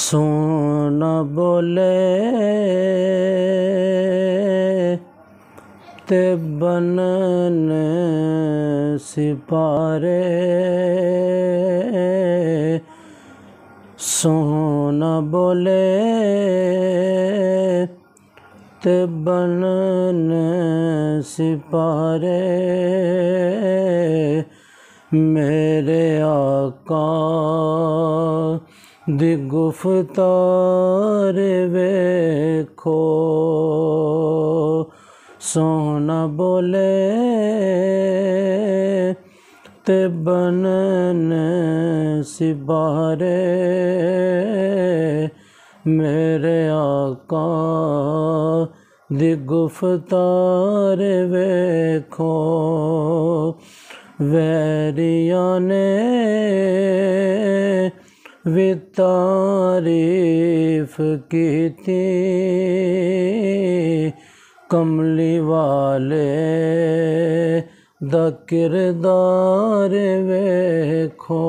सोना बोले ते बनन सिपारे, सोना बोले ते बनन सिपारे, मेरे आका दी गुफ्तार वेखो। सोना बोले ते बनन सिपारे, मेरे आका दी गुफ्तार वेखो। वैरिया ने भी तारीफ की थी, कमली वाले दा किरदार वेखो।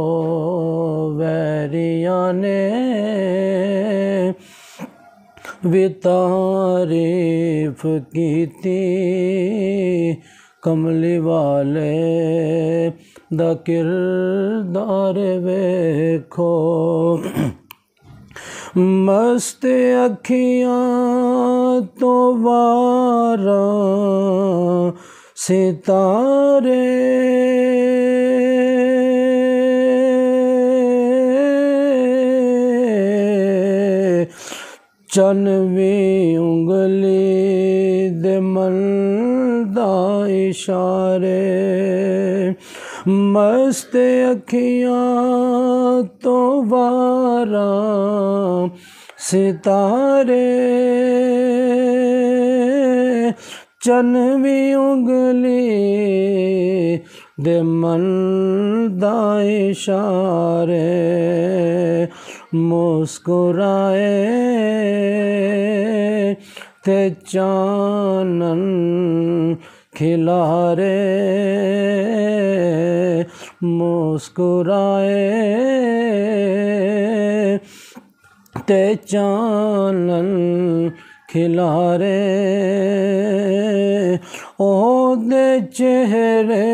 वैरिया ने भी तारीफ की थी, कमली वाले दा किरदार वेखो। मस्त अखियां तो वारा सितारे, चनवी उंगली दे मन दा इशारे। मस्त अखियां तो वारा सितारे, चनवी उंगली दे मन दा इशारे। मुस्कुराए ते चानन खिलारे, मुस्कुराए ते चानन खिलारे। ओदे चेहरे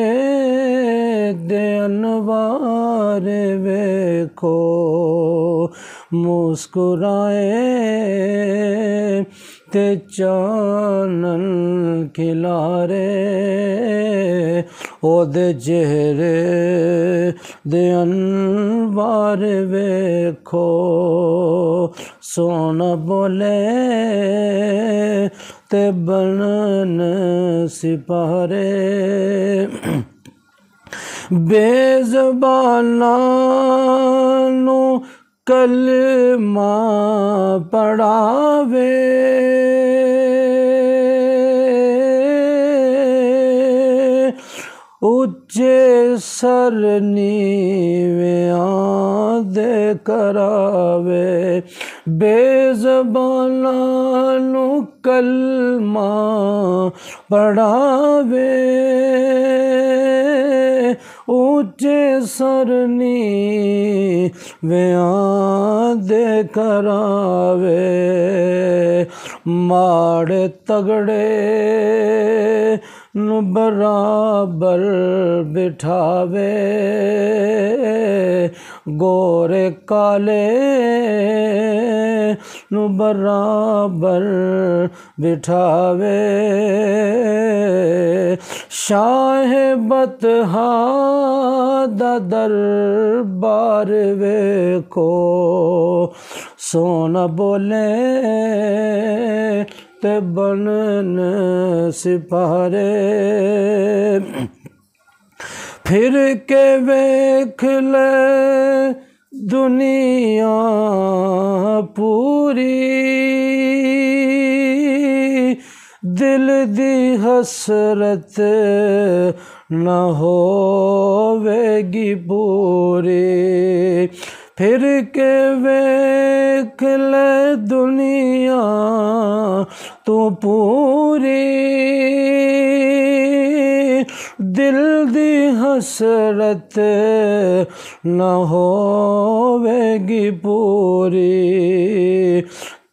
दे अनवार वेखो, मुस्कुराए ते चानन खिलारे। ओदे चेहरे दे अनवार वेखो। सोना बोले ते बनन सिपारे, बेज़बाना नू कलमा पढ़ावे, उच्चे सर नीवेआं दे करावे। बेज़बाना नू कलमा पढ़ावे, ऊंचे सर नीवेआं दे करावे। माड़े तगड़े नू बराबर बिठावे, गोरे काले नू बराबर बिठावे। शाह बतहा दा दरबार वेखो। सोना बोले ते बनन सिपारे, फिर के वेख ले दुनिया पूरी, दिल दी हसरत न होवेगी पूरी। फिर के वेख ले दुनिया तू पूरी, दिल दी हसरत न होवेगी पूरी।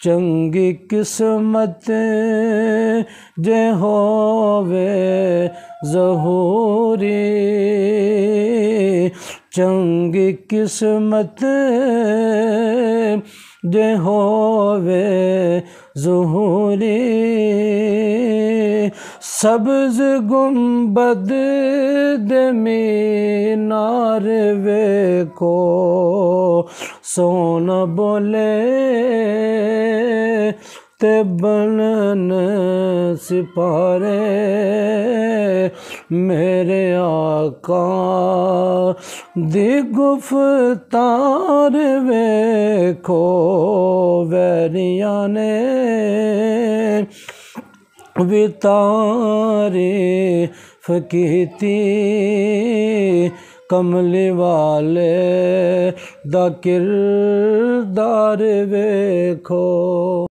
चंगी किस्मत जे होवे ज़हूरी, चंगी किस्मत जे होवे ज़हूरी। सब्ज़ गुंबद दे मीनार वेखो, सोना बोले ते बनन सिपारे। मेरे आका दी गुफ्तार वेखो, वैरियां ने भी तारीफ कीती। कमली वाले दा किरदार वेखो।